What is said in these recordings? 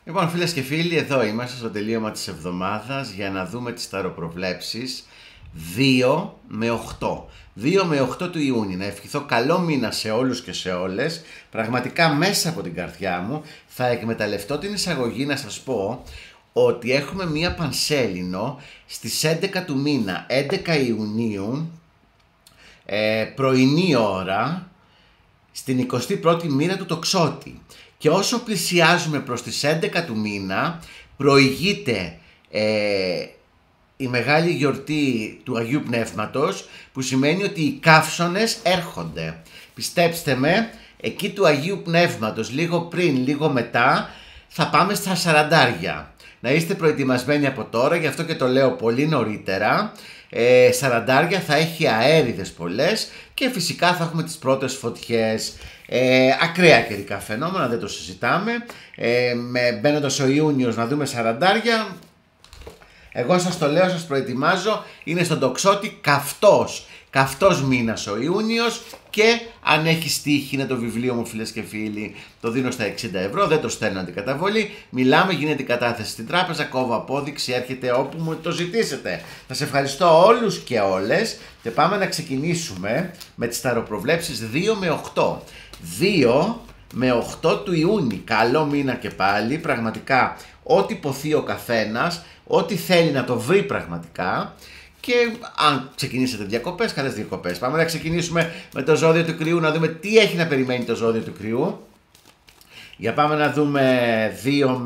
Λοιπόν, φίλες και φίλοι, εδώ είμαστε στο τελείωμα της εβδομάδας για να δούμε τις ταροπροβλέψεις 2 με 8. 2 με 8 του Ιούνιου. Να ευχηθώ καλό μήνα σε όλους και σε όλες. Πραγματικά μέσα από την καρδιά μου θα εκμεταλλευτώ την εισαγωγή να σας πω ότι έχουμε μία πανσέλινο στις 11 του μήνα, 11 Ιουνίου, πρωινή ώρα, στην 21η μοίρα του τοξότη. Και όσο πλησιάζουμε προς τις 11 του μήνα, προηγείται η μεγάλη γιορτή του Αγίου Πνεύματος, που σημαίνει ότι οι καύσωνες έρχονται. Πιστέψτε με, εκεί του Αγίου Πνεύματος, λίγο πριν, λίγο μετά, θα πάμε στα 40. Να είστε προετοιμασμένοι από τώρα, γι' αυτό και το λέω πολύ νωρίτερα. 40 θα έχει αέριδες πολλές και φυσικά θα έχουμε τις πρώτες φωτιές. Ακραία καιρικά φαινόμενα, δεν το συζητάμε. Μπαίνοντας ο Ιούνιος να δούμε 40. Εγώ σας το λέω, σας προετοιμάζω. Είναι στον τοξότη καυτός μήνας ο Ιούνιος. Και αν έχει τύχη, είναι το βιβλίο μου, φίλες και φίλοι, το δίνω στα 60 ευρώ, δεν το στέλνω αντικαταβολή. Μιλάμε, γίνεται η κατάθεση στην τράπεζα, κόβω απόδειξη, έρχεται όπου μου το ζητήσετε. Σας ευχαριστώ όλους και όλες και πάμε να ξεκινήσουμε με τις ταροπροβλέψεις 2 με 8. 2 με 8 του Ιούνιου, καλό μήνα και πάλι, πραγματικά ό,τι ποθεί ο καθένας, ό,τι θέλει να το βρει πραγματικά. Και αν ξεκινήσετε διακοπές, καλές διακοπές. Πάμε να ξεκινήσουμε με το ζώδιο του Κρυού, να δούμε τι έχει να περιμένει το ζώδιο του Κρυού. Για πάμε να δούμε 2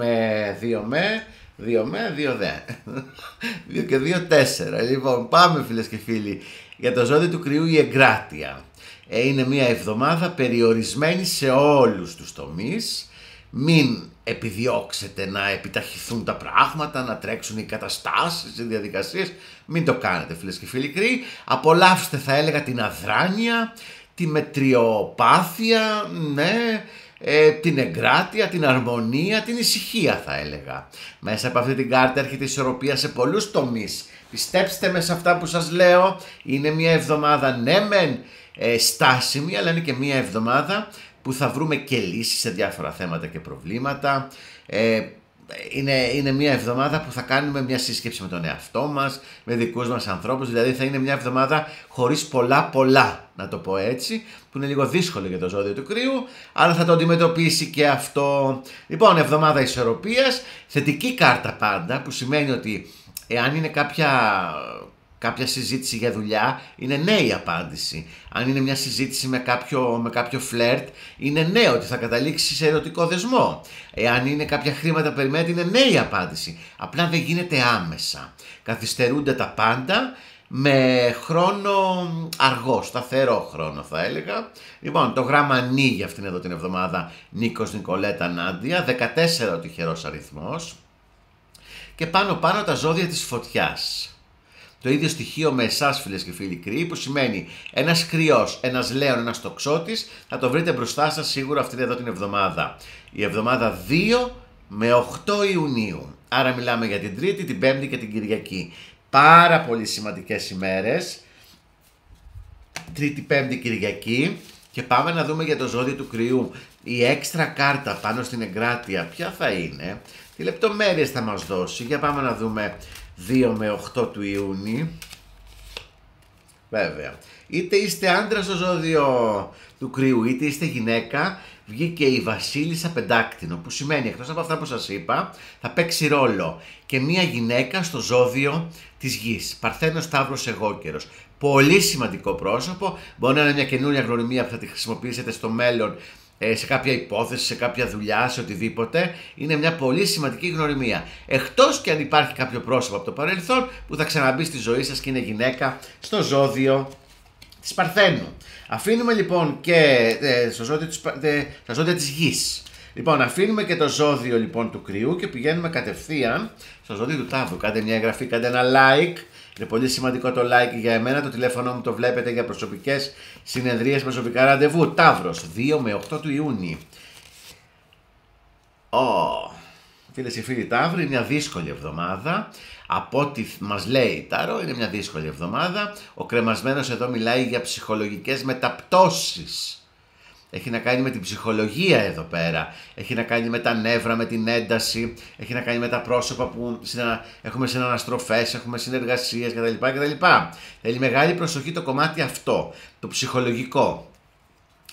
και 2, 4. Λοιπόν, πάμε φίλες και φίλοι. Για το ζώδιο του Κρυού η εγκράτεια. Είναι μια εβδομάδα περιορισμένη σε όλους τους τομείς. Μην επιδιώξετε να επιταχυθούν τα πράγματα, να τρέξουν οι καταστάσεις, οι διαδικασίες. Μην το κάνετε φίλες και φίλοι Κρυοί. Απολαύστε, θα έλεγα, την αδράνεια, τη μετριοπάθεια, ναι, την εγκράτεια, την αρμονία, την ησυχία θα έλεγα. Μέσα από αυτή την κάρτα έρχεται η ισορροπία σε πολλούς τομείς. Πιστέψτε με σε αυτά που σας λέω. Είναι μια εβδομάδα ναι μεν στάσιμη, αλλά είναι και μια εβδομάδα που θα βρούμε και λύσεις σε διάφορα θέματα και προβλήματα. Είναι μια εβδομάδα που θα κάνουμε μια σύσκεψη με τον εαυτό μας, με δικούς μας ανθρώπους, δηλαδή θα είναι μια εβδομάδα χωρίς πολλά, να το πω έτσι, που είναι λίγο δύσκολο για το ζώδιο του Κρυού, αλλά θα το αντιμετωπίσει και αυτό. Λοιπόν, εβδομάδα ισορροπίας, θετική κάρτα πάντα, που σημαίνει ότι εάν είναι κάποια συζήτηση για δουλειά, είναι ναι η απάντηση. Αν είναι μια συζήτηση με κάποιο φλερτ, είναι ναι ότι θα καταλήξει σε ερωτικό δεσμό. Εάν είναι κάποια χρήματα που περιμένετε, είναι ναι η απάντηση. Απλά δεν γίνεται άμεσα. Καθυστερούνται τα πάντα με χρόνο αργό, σταθερό χρόνο θα έλεγα. Λοιπόν, το γράμμα νι για αυτήν εδώ την εβδομάδα, Νίκος, Νικολέτα, Νάντια, 14 ο τυχερός αριθμός. Και πάνω τα ζώδια της φωτιάς. Το ίδιο στοιχείο με εσάς φίλες και φίλοι Κρυοί, που σημαίνει ένας Κρυός, ένας Λέων, ένας Τοξότης, θα το βρείτε μπροστά σας σίγουρα αυτήν εδώ την εβδομάδα. Η εβδομάδα 2 με 8 Ιουνίου. Άρα μιλάμε για την Τρίτη, την Πέμπτη και την Κυριακή. Πάρα πολύ σημαντικές ημέρες. Τρίτη, Πέμπτη, Κυριακή. Και πάμε να δούμε για το ζώδιο του Κρυού. Η έξτρα κάρτα πάνω στην εγκράτεια ποια θα είναι, τι λεπτομέρειες θα μας δώσει. Για πάμε να δούμε 2 με 8 του Ιούνιου. Βέβαια, είτε είστε άντρα στο ζώδιο του Κρυού, είτε είστε γυναίκα, βγήκε η Βασίλισσα Πεντάκτηνο, που σημαίνει, εκτός από αυτά που σας είπα, θα παίξει ρόλο και μία γυναίκα στο ζώδιο της Γης. Παρθένος, Ταύρος, Εγώκερος. Πολύ σημαντικό πρόσωπο, μπορεί να είναι μια καινούρια γνωριμία που θα τη χρησιμοποιήσετε στο μέλλον, σε κάποια υπόθεση, σε κάποια δουλειά, σε οτιδήποτε. Είναι μια πολύ σημαντική γνωριμία. Εκτός και αν υπάρχει κάποιο πρόσωπο από το παρελθόν που θα ξαναμπεί στη ζωή σας και είναι γυναίκα στο ζώδιο της Παρθένου. Αφήνουμε λοιπόν και στα ζώδια της Γης. Λοιπόν, αφήνουμε και το ζώδιο λοιπόν του Κρυού και πηγαίνουμε κατευθείαν στο ζώδιο του Ταύρου. Κάντε μια εγγραφή, κάντε ένα like. Είναι πολύ σημαντικό το like για εμένα. Το τηλέφωνο μου το βλέπετε για προσωπικές συνεδρίες, προσωπικά ραντεβού. Ταύρος, 2 με 8 του Ιούνιου. Φίλες και φίλοι Ταύροι, μια δύσκολη εβδομάδα. Από ό,τι μας λέει η Τάρο, είναι μια δύσκολη εβδομάδα. Ο κρεμασμένος εδώ μιλάει για ψυχολογικές μεταπτώσεις. Έχει να κάνει με την ψυχολογία εδώ πέρα. Έχει να κάνει με τα νεύρα, με την ένταση. Έχει να κάνει με τα πρόσωπα που έχουμε συναναστροφές, έχουμε συνεργασίες κτλ. Θέλει μεγάλη προσοχή το κομμάτι αυτό, το ψυχολογικό.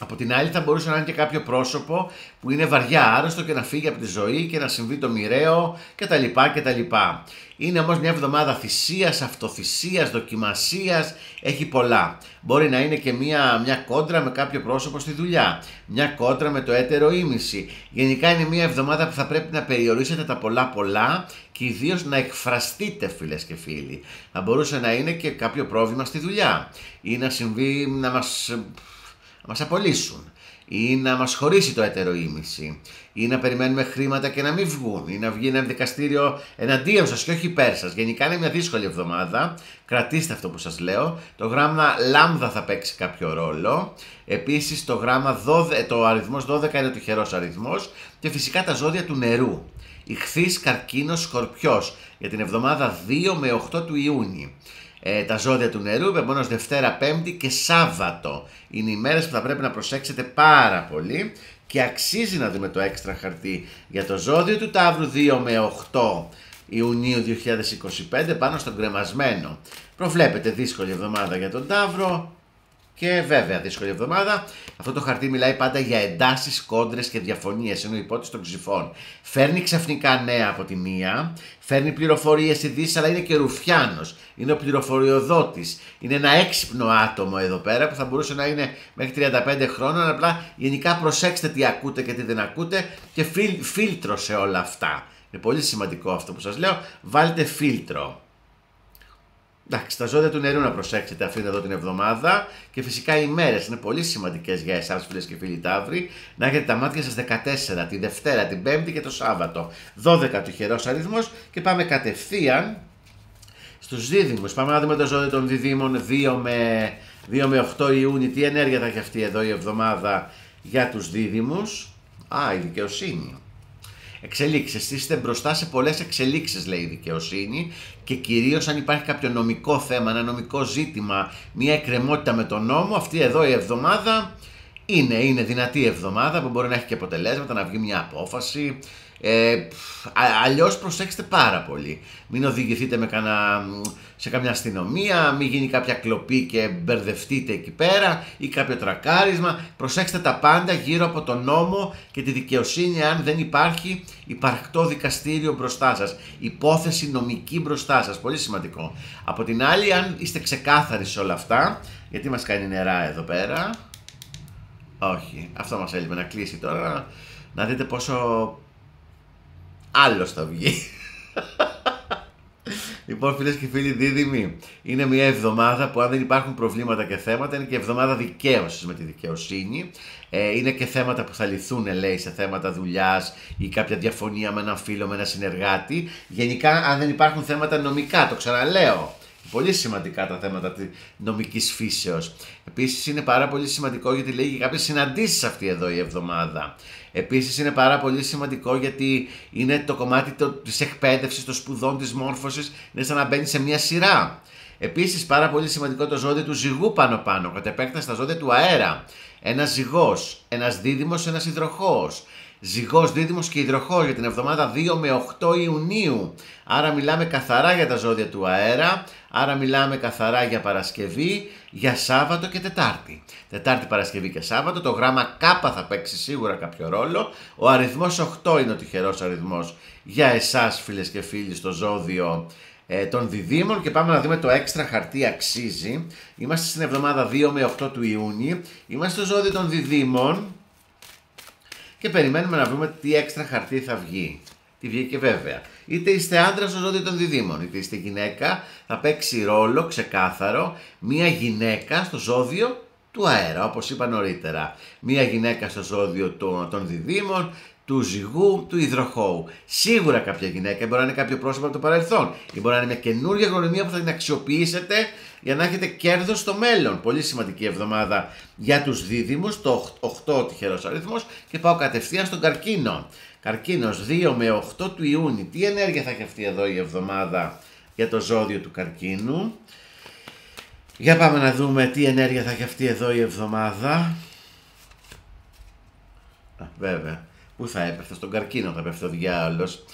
Από την άλλη θα μπορούσε να είναι και κάποιο πρόσωπο που είναι βαριά άρρωστο και να φύγει από τη ζωή και να συμβεί το μοιραίο κτλ. Είναι όμως μια εβδομάδα θυσίας, αυτοθυσίας, δοκιμασίας, έχει πολλά. Μπορεί να είναι και μια κόντρα με κάποιο πρόσωπο στη δουλειά, μια κόντρα με το έτερο ήμιση. Γενικά είναι μια εβδομάδα που θα πρέπει να περιορίσετε τα πολλά και ιδίως να εκφραστείτε, φίλες και φίλοι. Θα μπορούσε να είναι και κάποιο πρόβλημα στη δουλειά ή να συμβεί να μας απολύσουν ή να μας χωρίσει το έτερο ήμιση ή να περιμένουμε χρήματα και να μην βγουν ή να βγει ένα δικαστήριο εναντίον σας και όχι υπέρ σας. Γενικά είναι μια δύσκολη εβδομάδα. Κρατήστε αυτό που σας λέω. Το γράμμα λάμδα θα παίξει κάποιο ρόλο. Επίσης το αριθμός 12 είναι ο τυχερός αριθμός και φυσικά τα ζώδια του νερού. Ιχθύς, Καρκίνος, Σκορπιός για την εβδομάδα 2 με 8 του Ιούνιου. Τα ζώδια του νερού, επομένως Δευτέρα, Πέμπτη και Σάββατο είναι οι μέρες που θα πρέπει να προσέξετε πάρα πολύ και αξίζει να δούμε το έξτρα χαρτί για το ζώδιο του Ταύρου 2 με 8 Ιουνίου 2025 πάνω στον κρεμασμένο. Προβλέπετε δύσκολη εβδομάδα για τον Ταύρο και βέβαια δύσκολη εβδομάδα. Αυτό το χαρτί μιλάει πάντα για εντάσεις, κόντρες και διαφωνίες, είναι ο υπότης των Ξυφών. Φέρνει ξαφνικά νέα από τη μία, φέρνει πληροφορίες, ειδήσεις, αλλά είναι και ρουφιάνος. Είναι ο πληροφοριοδότης. Είναι ένα έξυπνο άτομο εδώ πέρα που θα μπορούσε να είναι μέχρι 35 χρόνων. Απλά γενικά προσέξτε τι ακούτε και τι δεν ακούτε και φίλτρο σε όλα αυτά. Είναι πολύ σημαντικό αυτό που σας λέω. Βάλτε φίλτρο. Εντάξει, τα ζώδια του νερού να προσέξετε αυτήν εδώ την εβδομάδα και φυσικά οι μέρες είναι πολύ σημαντικές για εσάς, φίλες και φίλοι Ταύροι, να έχετε τα μάτια σας 14, τη Δευτέρα, την Πέμπτη και το Σάββατο. 12 τυχερός αριθμός και πάμε κατευθείαν στους δίδυμους. Πάμε να δούμε το ζώδιο των διδύμων 2 με 8 Ιούνιου. Τι ενέργεια θα έχει αυτή εδώ η εβδομάδα για τους δίδυμους? Η δικαιοσύνη. Εξελίξεις. Είστε μπροστά σε πολλές εξελίξεις, λέει η δικαιοσύνη, και κυρίως αν υπάρχει κάποιο νομικό θέμα, ένα νομικό ζήτημα, μια εκκρεμότητα με τον νόμο, αυτή εδώ η εβδομάδα είναι δυνατή εβδομάδα που μπορεί να έχει και αποτελέσματα, να βγει μια απόφαση. Αλλιώς προσέξτε πάρα πολύ. Μην οδηγηθείτε σε καμιά αστυνομία, μην γίνει κάποια κλοπή και μπερδευτείτε εκεί πέρα ή κάποιο τρακάρισμα. Προσέξτε τα πάντα γύρω από τον νόμο και τη δικαιοσύνη, αν δεν υπάρχει υπαρκτό δικαστήριο μπροστά σας, υπόθεση νομική μπροστά σας, πολύ σημαντικό. Από την άλλη, αν είστε ξεκάθαροι σε όλα αυτά, γιατί μας κάνει νερά εδώ πέρα, όχι, αυτό μας έλειπε να κλείσει τώρα, να δείτε πόσο άλλος θα βγει. Λοιπόν, φίλες και φίλοι δίδυμοι, είναι μια εβδομάδα που αν δεν υπάρχουν προβλήματα και θέματα, είναι και εβδομάδα δικαίωσης με τη δικαιοσύνη. Είναι και θέματα που θα λυθούν, λέει, σε θέματα δουλειάς ή κάποια διαφωνία με έναν φίλο, με έναν συνεργάτη. Γενικά, αν δεν υπάρχουν θέματα νομικά, το ξαναλέω. Πολύ σημαντικά τα θέματα της νομικής φύσεως. Επίσης είναι πάρα πολύ σημαντικό γιατί λέει για κάποιες συναντήσεις αυτή εδώ η εβδομάδα. Επίσης είναι πάρα πολύ σημαντικό γιατί είναι το κομμάτι της εκπαίδευσης, των σπουδών, της μόρφωσης, είναι σαν να μπαίνει σε μια σειρά. Επίσης πάρα πολύ σημαντικό το ζώδιο του ζυγού πάνω, κατ' επέκταση τα ζώδια του αέρα. Ένας ζυγός, ένας δίδυμος, ένας υδροχόος. Ζυγός, δίδυμος και υδροχόος για την εβδομάδα 2 με 8 Ιουνίου. Άρα μιλάμε καθαρά για τα ζώδια του αέρα, άρα μιλάμε καθαρά για Παρασκευή, για Σάββατο και Τετάρτη. Τετάρτη, Παρασκευή και Σάββατο, το γράμμα K θα παίξει σίγουρα κάποιο ρόλο. Ο αριθμός 8 είναι ο τυχερός αριθμός για εσάς, φίλες και φίλοι, στο ζώδιο των διδύμων και πάμε να δούμε το έξτρα χαρτί αξίζει. Είμαστε στην εβδομάδα 2 με 8 του Ιούνιου, είμαστε στο ζώδιο των διδύμων και περιμένουμε να βρούμε τι έξτρα χαρτί θα βγει. Τι βγήκε βέβαια. Είτε είστε άντρα στο ζώδιο των διδύμων, είτε είστε γυναίκα, θα παίξει ρόλο ξεκάθαρο μία γυναίκα στο ζώδιο του αέρα, όπως είπα νωρίτερα. Μία γυναίκα στο ζώδιο των διδύμων, του ζυγού, του υδροχόου. Σίγουρα κάποια γυναίκα, μπορεί να είναι κάποιο πρόσωπο από το παρελθόν ή μπορεί να είναι μια καινούργια γνωριμία που θα την αξιοποιήσετε για να έχετε κέρδος στο μέλλον. Πολύ σημαντική εβδομάδα για τους δίδυμους, το 8 τυχερός αριθμός και πάω κατευθείαν στον Καρκίνο. Καρκίνος 2 με 8 του Ιούνιου. Τι ενέργεια θα έχει αυτή εδώ η εβδομάδα για το ζώδιο του Καρκίνου? Για πάμε να δούμε τι ενέργεια θα έχει αυτή εδώ η εβδομάδα. Βέβαια. Πού θα έπεφτε, στον καρκίνο θα πέφτει ο διάολος.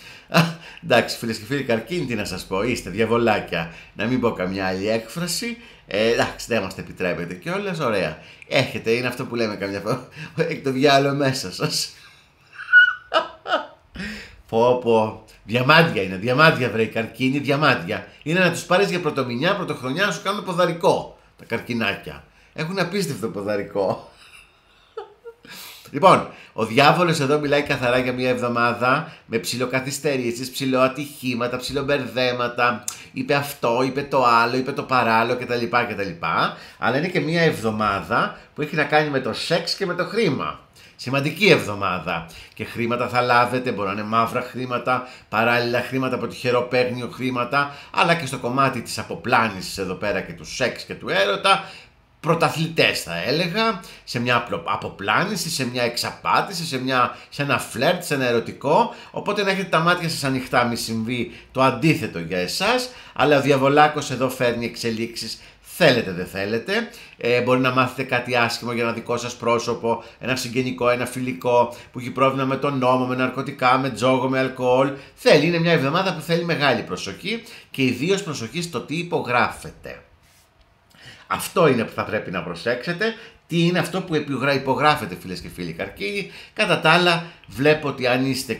Εντάξει, φίλες και φίλοι, καρκίνοι, τι να σας πω, είστε διαβολάκια. Να μην πω καμιά άλλη έκφραση. Εντάξει, δεν μας το επιτρέπετε κιόλας, ωραία. Έχετε, είναι αυτό που λέμε καμιά φορά. Έχει το διάολο μέσα σας. Πω. Διαμάντια είναι, διαμάντια βρε οι καρκίνοι, διαμάντια. Είναι να τους πάρεις για πρωτομηνιά, πρωτοχρονιά να σου κάνουν ποδαρικό. Τα καρκινάκια. Έχουν απίστευτο ποδαρικό. Λοιπόν, ο διάβολος εδώ μιλάει καθαρά για μια εβδομάδα με ψιλοκαθυστερήσεις, ψιλοατυχήματα, ψιλομπερδέματα. Είπε αυτό, είπε το άλλο, είπε το παράλληλο κτλ. Αλλά είναι και μια εβδομάδα που έχει να κάνει με το σεξ και με το χρήμα. Σημαντική εβδομάδα. Και χρήματα θα λάβετε, μπορεί να είναι μαύρα χρήματα, παράλληλα χρήματα από τυχερό παίγνιο χρήματα, αλλά και στο κομμάτι της αποπλάνησης εδώ πέρα και του σεξ και του έρωτα. Πρωταθλητές θα έλεγα, σε μια αποπλάνηση, σε μια εξαπάτηση, σε ένα φλερτ, σε ένα ερωτικό. Οπότε να έχετε τα μάτια σας ανοιχτά, μη συμβεί το αντίθετο για εσάς. Αλλά ο διαβολάκος εδώ φέρνει εξελίξεις. Θέλετε, δεν θέλετε. Μπορεί να μάθετε κάτι άσχημο για ένα δικό σας πρόσωπο, ένα συγγενικό, ένα φιλικό που έχει πρόβλημα με τον νόμο, με ναρκωτικά, με τζόγο, με αλκοόλ. Είναι μια εβδομάδα που θέλει μεγάλη προσοχή και ιδίως προσοχή στο τι υπογράφετε. Αυτό είναι που θα πρέπει να προσέξετε. Τι είναι αυτό που υπογράφετε, φίλες και φίλοι καρκίνοι. Κατά τα άλλα, βλέπω ότι αν είστε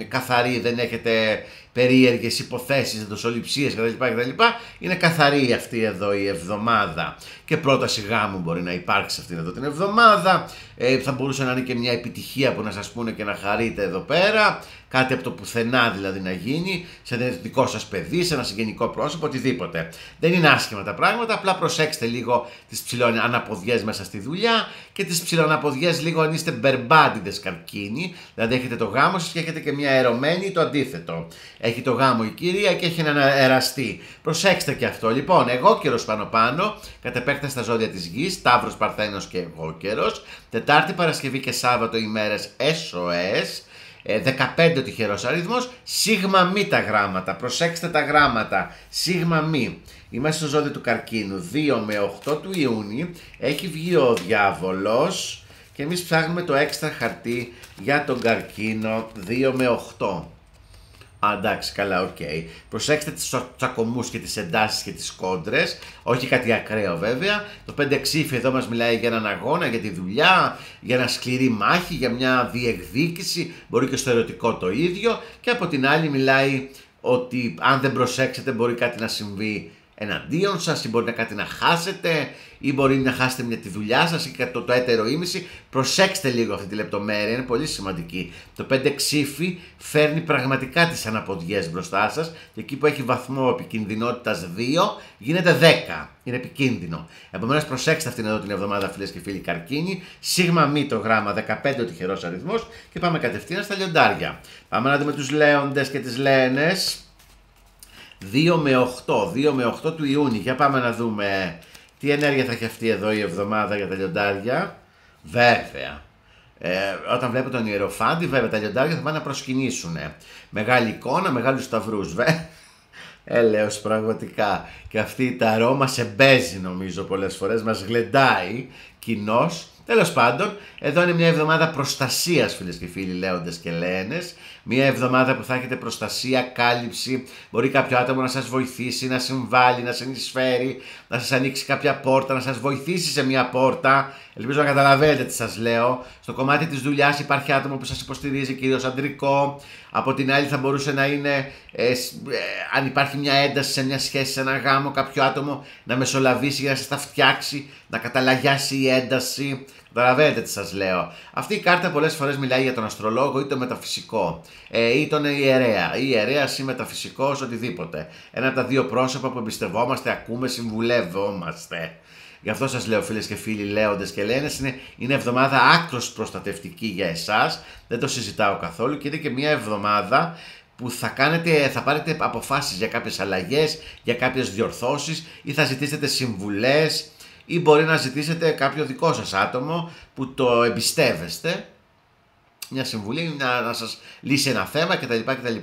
καθαροί, δεν έχετε περίεργες υποθέσεις, δοσοληψίες κτλ. Είναι καθαρή αυτή εδώ η εβδομάδα. Και πρόταση γάμου μπορεί να υπάρξει αυτήν εδώ την εβδομάδα. Θα μπορούσε να είναι και μια επιτυχία που να σας πούνε και να χαρείτε εδώ πέρα. Κάτι από το πουθενά δηλαδή να γίνει, σε ένα δικό σας παιδί, σε ένα συγγενικό πρόσωπο, οτιδήποτε. Δεν είναι άσχημα τα πράγματα, απλά προσέξτε λίγο τις ψιλοαναποδιές μέσα στη δουλειά και τις ψιλοαναποδιές λίγο αν είστε μπερμπάντιδες καρκίνοι, δηλαδή έχετε το γάμο σας και έχετε και μια ερωμένη, το αντίθετο. Έχει το γάμο η κυρία και έχει έναν εραστή. Προσέξτε και αυτό. Λοιπόν, εγώ καιρος πάνω, κατ' επέκταση στα ζώδια της γης, Ταύρος, Παρθένος και εγώ καιρος. Τετάρτη, Παρασκευή και Σάββατο ημέρες SOS. 15 ο τυχερός αριθμός, σίγμα μη τα γράμματα, προσέξτε τα γράμματα, σίγμα μη. Είμαστε στο ζώδιο του καρκίνου, 2 με 8 του Ιούνιου, έχει βγει ο διάβολος και εμείς ψάχνουμε το έξτρα χαρτί για τον καρκίνο 2 με 8. Εντάξει, καλά, οκ. Προσέξτε τις τσακωμούς και τις εντάσεις και τις κόντρες. Όχι κάτι ακραίο βέβαια. Το 5 ξύφι εδώ μας μιλάει για έναν αγώνα, για τη δουλειά, για μια σκληρή μάχη, για μια διεκδίκηση. Μπορεί και στο ερωτικό το ίδιο. Και από την άλλη μιλάει ότι αν δεν προσέξετε μπορεί κάτι να συμβεί εναντίον σας ή μπορεί να κάτι να χάσετε ή μπορεί να χάσετε τη δουλειά σας ή το έτερο ήμιση. Προσέξτε λίγο αυτή τη λεπτομέρεια, είναι πολύ σημαντική. Το 5 ξύφι φέρνει πραγματικά τις αναποδιές μπροστά σας και εκεί που έχει βαθμό επικινδυνότητας 2 γίνεται 10. Είναι επικίνδυνο. Επομένως προσέξτε αυτήν εδώ την εβδομάδα, φίλες και φίλοι καρκίνοι. Σίγμα μη το γράμμα, 15 ο τυχερός αριθμός και πάμε κατευθείαν στα λιοντάρια. Πάμε να δούμε τους λέοντες και τις λέενες. 2 με 8 του Ιούνιου. Για πάμε να δούμε τι ενέργεια θα έχει αυτή εδώ η εβδομάδα για τα λιοντάρια. Βέβαια. Όταν βλέπω τον Ιεροφάντη, βέβαια τα λιοντάρια θα πάνε να προσκυνήσουν. Μεγάλη εικόνα, μεγάλους σταυρούς. Έλεος πραγματικά. Και αυτή τα αρώμα σε μπέζει νομίζω πολλές φορές. Μας γλεντάει κοινώς. Τέλος πάντων, εδώ είναι μια εβδομάδα προστασίας, φίλες και φίλοι λέοντες και λέενες. Μια εβδομάδα που θα έχετε προστασία, κάλυψη. Μπορεί κάποιο άτομο να σας βοηθήσει, να συμβάλλει, να συνεισφέρει, να σας ανοίξει κάποια πόρτα, να σας βοηθήσει σε μια πόρτα. Ελπίζω να καταλαβαίνετε τι σας λέω. Στο κομμάτι της δουλειάς υπάρχει άτομο που σας υποστηρίζει, κυρίως αντρικό. Από την άλλη θα μπορούσε να είναι, αν υπάρχει μια ένταση σε μια σχέση, σε ένα γάμο, κάποιο άτομο να μεσολαβήσει για να σας τα φτιάξει, να καταλαγιάσει η ένταση. Καταλαβαίνετε τι σας λέω. Αυτή η κάρτα πολλές φορές μιλάει για τον αστρολόγο ή τον μεταφυσικό ή τον ιερέα. Ή ιερέας ή μεταφυσικός, οτιδήποτε. Ένα από τα δύο πρόσωπα που εμπιστευόμαστε, ακούμε, συμβουλεύομαστε. Γι' αυτό σας λέω, φίλες και φίλοι λέοντες και λέενες, είναι εβδομάδα άκρως προστατευτική για εσάς. Δεν το συζητάω καθόλου και είναι και μια εβδομάδα που θα πάρετε αποφάσεις για κάποιες αλλαγές, για κάποιες διορθώσεις ή θα ζητήσετε συμβουλές ή μπορεί να ζητήσετε κάποιο δικό σας άτομο που το εμπιστεύεστε μια συμβουλή, να σας λύσει ένα θέμα κτλ.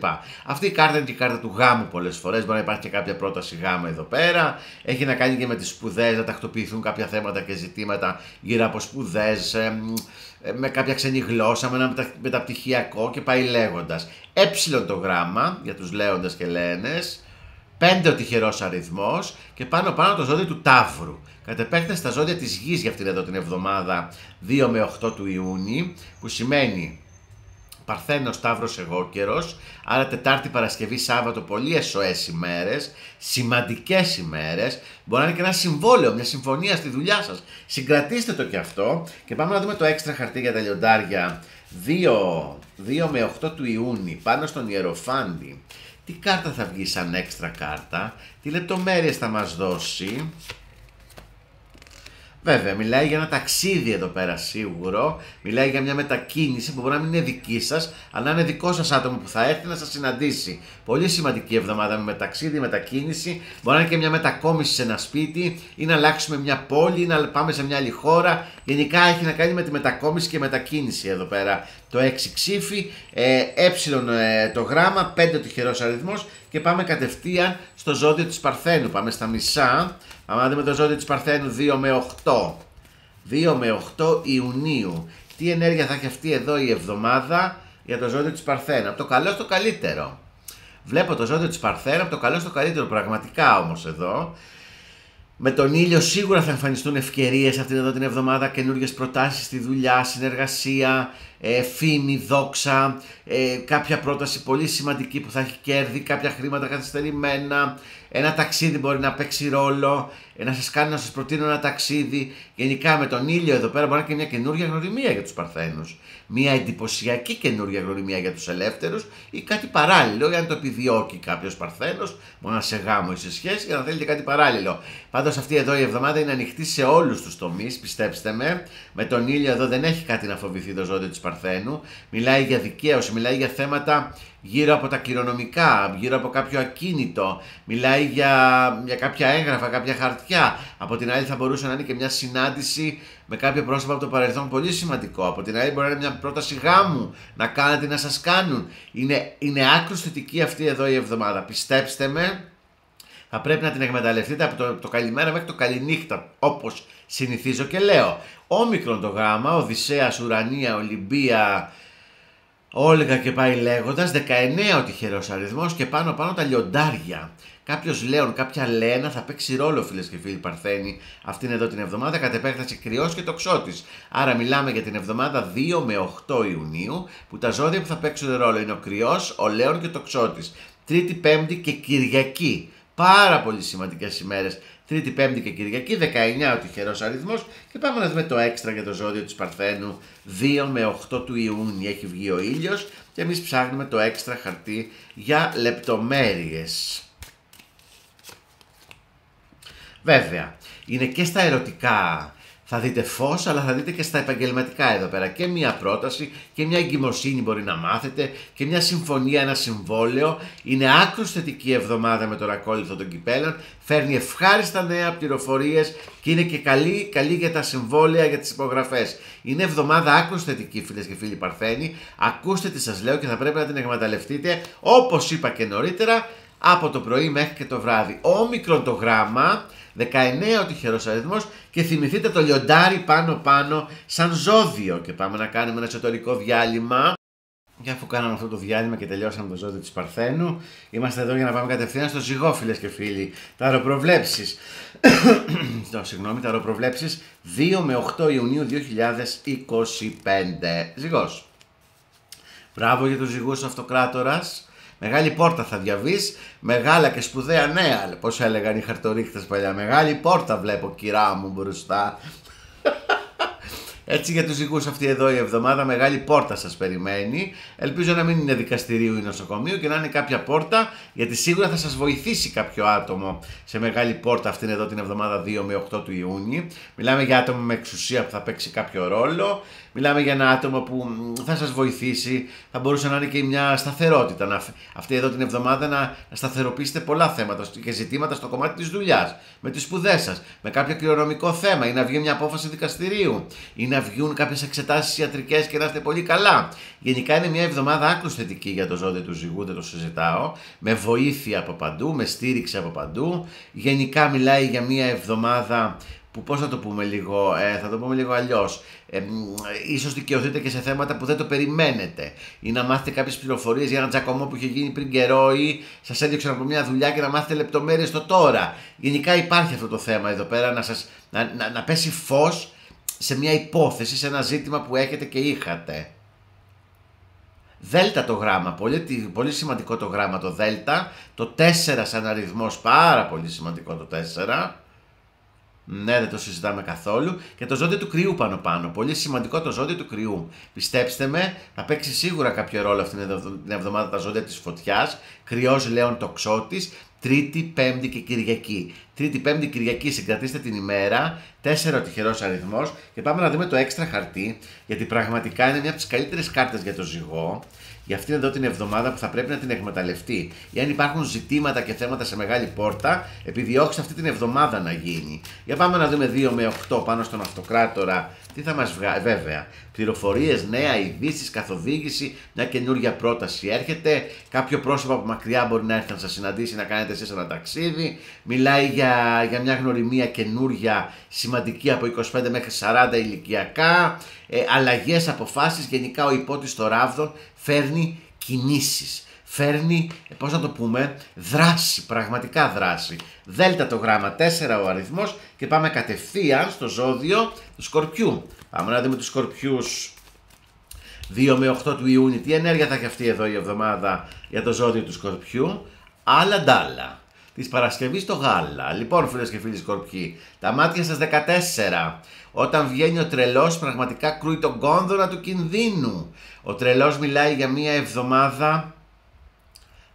Αυτή η κάρτα είναι και η κάρτα του γάμου πολλές φορές. Μπορεί να υπάρχει και κάποια πρόταση γάμου εδώ πέρα. Έχει να κάνει και με τις σπουδές, να τακτοποιηθούν κάποια θέματα και ζητήματα γύρω από σπουδές, με κάποια ξένη γλώσσα, με ένα μεταπτυχιακό και πάει λέγοντας. Το γράμμα για τους λέοντες και λένες. 5 ο τυχερός αριθμός και πάνω το ζώδιο του Ταύρου. Κατ' επέκταση τα ζώδια της Γης για αυτήν εδώ την εβδομάδα 2 με 8 του Ιούνιου, που σημαίνει Παρθένος, Ταύρος, Εγώκερος, άρα Τετάρτη, Παρασκευή, Σάββατο, πολύ SOS ημέρες, σημαντικές ημέρες, μπορεί να είναι και ένα συμβόλαιο, μια συμφωνία στη δουλειά σας. Συγκρατήστε το και αυτό και πάμε να δούμε το έξτρα χαρτί για τα λιοντάρια 2 με 8 του Ιούνιου, πάνω στον Ιεροφάντη. Τι κάρτα θα βγει σαν έξτρα κάρτα, τι λεπτομέρειες θα μας δώσει. Βέβαια, μιλάει για ένα ταξίδι εδώ πέρα σίγουρο, μιλάει για μια μετακίνηση που μπορεί να μην είναι δική σας, αλλά να είναι δικό σας άτομο που θα έρθει να σας συναντήσει. Πολύ σημαντική εβδομάδα με ταξίδι, μετακίνηση, μπορεί να είναι και μια μετακόμιση σε ένα σπίτι ή να αλλάξουμε μια πόλη ή να πάμε σε μια άλλη χώρα. Γενικά έχει να κάνει με τη μετακόμιση και μετακίνηση εδώ πέρα. Το 6 ξύφι, το γράμμα, 5 ο τυχερός αριθμός και πάμε κατευθείαν στο ζώδιο της Παρθένου. Πάμε στα μισά. Πάμε να δούμε το ζώδιο της Παρθένου 2 με 8. 2 με 8 Ιουνίου. Τι ενέργεια θα έχει αυτή εδώ η εβδομάδα για το ζώδιο της Παρθένου. Από το καλό στο καλύτερο. Βλέπω το ζώδιο της Παρθένου από το καλό στο καλύτερο. Πραγματικά όμως εδώ. Με τον ήλιο σίγουρα θα εμφανιστούν ευκαιρίες αυτήν εδώ την εβδομάδα, καινούργιες προτάσεις στη δουλειά, συνεργασία, φήμη, δόξα, κάποια πρόταση πολύ σημαντική που θα έχει κέρδη, κάποια χρήματα καθυστερημένα, ένα ταξίδι μπορεί να παίξει ρόλο, να σας κάνει να σας προτείνω ένα ταξίδι. Γενικά με τον ήλιο εδώ πέρα μπορεί να είναι και μια καινούργια γνωριμία για τους Παρθένους. Μια εντυπωσιακή καινούργια γνωριμία για τους ελεύθερους ή κάτι παράλληλο, για να το επιδιώκει κάποιος Παρθένος, μόνο σε γάμο ή σε σχέση, για να θέλει και κάτι παράλληλο. Πάντως αυτή εδώ η εβδομάδα είναι ανοιχτή σε όλους τους τομείς, πιστέψτε με. Με τον ήλιο εδώ δεν έχει κάτι να φοβηθεί το ζώδιο της Παρθένου. Μιλάει για δικαίωση, μιλάει για θέματα γύρω από τα κληρονομικά, γύρω από κάποιο ακίνητο, μιλάει για κάποια έγγραφα, κάποια χαρτιά. Από την άλλη θα μπορούσε να είναι και μια συνάντηση με κάποιο πρόσωπο από το παρελθόν πολύ σημαντικό. Από την άλλη μπορεί να είναι μια πρόταση γάμου, να κάνετε να σας κάνουν. Είναι άκρως θετική αυτή εδώ η εβδομάδα. Πιστέψτε με, θα πρέπει να την εκμεταλλευτείτε από το καλημέρα μέχρι το καληνύχτα, όπως συνηθίζω και λέω. Όμικρον το γάμα, Οδυσσέας, Ουρανία, Ολυμπία, Όλγα και πάει λέγοντας, 19 ο τυχερός αριθμός και πάνω τα λιοντάρια. Κάποιος Λέων, κάποια Λένα θα παίξει ρόλο, φίλες και φίλοι Παρθένοι, αυτήν εδώ την εβδομάδα, κατ' επέκταση Κρυός και Τοξότης. Άρα μιλάμε για την εβδομάδα 2 με 8 Ιουνίου, που τα ζώδια που θα παίξουν ρόλο είναι ο Κρυός, ο Λέων και ο Τοξότης. Τρίτη, Πέμπτη και Κυριακή. Πάρα πολύ σημαντικές ημέρες. Τρίτη, Πέμπτη και Κυριακή, 19 ο τυχερός αριθμός και πάμε να δούμε το έξτρα για το ζώδιο της Παρθένου 2 με 8 του Ιούνιου. Έχει βγει ο ήλιος και εμείς ψάχνουμε το έξτρα χαρτί για λεπτομέρειες. Βέβαια, είναι και στα ερωτικά, θα δείτε φως, αλλά θα δείτε και στα επαγγελματικά εδώ πέρα και μια πρόταση και μια εγκυμοσύνη μπορεί να μάθετε και μια συμφωνία, ένα συμβόλαιο. Είναι άκρως θετική εβδομάδα με το ρακόλιθο των κυπέλων, φέρνει ευχάριστα νέα πληροφορίες και είναι και καλή για τα συμβόλαια, για τις υπογραφές. Είναι εβδομάδα άκρως θετική, φίλες και φίλοι Παρθένοι. Ακούστε τι σας λέω και θα πρέπει να την εκμεταλλευτείτε, όπως είπα και νωρίτερα, από το πρωί μέχρι και το βράδυ. Όμικρον το γράμμα, 19 ο τυχερός αριθμός και θυμηθείτε το λιοντάρι πάνω σαν ζώδιο. Και πάμε να κάνουμε ένα εσωτερικό διάλειμμα. Και αφού κάναμε αυτό το διάλειμμα και τελειώσαμε το ζώδιο της Παρθένου, είμαστε εδώ για να πάμε κατευθείαν στο Ζυγό, φίλες και φίλοι. Ταροπροβλέψεις. Συγγνώμη, ταροπροβλέψεις 2 με 8 Ιουνίου 2025. Ζυγός. Μπράβο για τους Ζυγούς αυτοκράτορας. Μεγάλη πόρτα θα διαβείς, μεγάλα και σπουδαία νέα, πώς έλεγαν οι χαρτορίχτες παλιά. Μεγάλη πόρτα βλέπω, κυρά μου, μπροστά. Έτσι για τους Ζυγούς αυτή εδώ η εβδομάδα μεγάλη πόρτα σας περιμένει. Ελπίζω να μην είναι δικαστηρίου ή νοσοκομείου και να είναι κάποια πόρτα, γιατί σίγουρα θα σας βοηθήσει κάποιο άτομο σε μεγάλη πόρτα αυτήν εδώ την εβδομάδα 2 με 8 του Ιούνιου. Μιλάμε για άτομο με εξουσία που θα παίξει κάποιο ρόλο. Μιλάμε για ένα άτομο που θα σας βοηθήσει, θα μπορούσε να είναι και μια σταθερότητα. Αυτή εδώ την εβδομάδα να σταθεροποιήσετε πολλά θέματα και ζητήματα στο κομμάτι της δουλειάς, με τις σπουδές σας, με κάποιο κληρονομικό θέμα, ή να βγει μια απόφαση δικαστηρίου, ή να βγουν κάποιες εξετάσεις ιατρικές και να είστε πολύ καλά. Γενικά είναι μια εβδομάδα άκρως θετική για το ζώδιο του Ζυγού, δεν το συζητάω. Με βοήθεια από παντού, με στήριξη από παντού. Γενικά μιλάει για μια εβδομάδα που, πώς θα το πούμε λίγο, θα το πούμε λίγο αλλιώς. Ίσως δικαιωθείτε και σε θέματα που δεν το περιμένετε, ή να μάθετε κάποιες πληροφορίες για έναν τζακωμό που είχε γίνει πριν καιρό, ή σας έδιωξαν από μια δουλειά και να μάθετε λεπτομέρειες το τώρα. Γενικά υπάρχει αυτό το θέμα εδώ πέρα, να πέσει φως σε μια υπόθεση, σε ένα ζήτημα που έχετε και είχατε. Δέλτα το γράμμα, πολύ σημαντικό το γράμμα το Δέλτα, το 4 σαν αριθμός, πάρα πολύ σημαντικό το 4. Ναι, δεν το συζητάμε καθόλου. Και το ζώδιο του Κρυού πάνω. Πολύ σημαντικό το ζώδιο του Κρυού. Πιστέψτε με, θα παίξει σίγουρα κάποιο ρόλο αυτήν την εβδομάδα τα ζώδια της Φωτιάς. Κρυός, Λέων, Τοξότης. Τρίτη, Πέμπτη και Κυριακή. Τρίτη, Πέμπτη, Κυριακή, συγκρατήστε την ημέρα. 4 ο τυχερός αριθμός. Και πάμε να δούμε το έξτρα χαρτί, γιατί πραγματικά είναι μια από τις καλύτερες κάρτες για το Ζυγό. Για αυτήν εδώ την εβδομάδα που θα πρέπει να την εκμεταλλευτεί. Ή αν υπάρχουν ζητήματα και θέματα σε μεγάλη πόρτα, επιδιώξτε αυτή την εβδομάδα να γίνει. Για πάμε να δούμε 2 με 8 πάνω στον Αυτοκράτορα. Τι θα μας βγάλει, βέβαια. Πληροφορίες, νέα, ειδήσεις, καθοδήγηση, μια καινούργια πρόταση έρχεται. Κάποιο πρόσωπο από μακριά μπορεί να έρθει να σας συναντήσει, να κάνετε εσείς ένα ταξίδι. Μιλάει για μια γνωριμία καινούρια, σημαντική από 25 μέχρι 40 ηλικιακά. Αλλαγές, αποφάσεις. Γενικά ο υπότης των ράβδων φέρνει κινήσεις. Φέρνει, πώς να το πούμε, δράση, πραγματικά δράση. Δέλτα το γράμμα, 4 ο αριθμός και πάμε κατευθείαν στο ζώδιο του Σκορπιού. Πάμε να δούμε τους Σκορπιούς 2 με 8 του Ιούνιου. Τι ενέργεια θα έχει αυτή εδώ η εβδομάδα για το ζώδιο του Σκορπιού? Άλλα ντάλα. Της Παρασκευής το γάλα. Λοιπόν, φίλες και φίλοι Σκορπιοί, τα μάτια σας 14. Όταν βγαίνει ο τρελός, πραγματικά κρούει τον κόνδωνα του κινδύνου. Ο τρελός μιλάει για μια εβδομάδα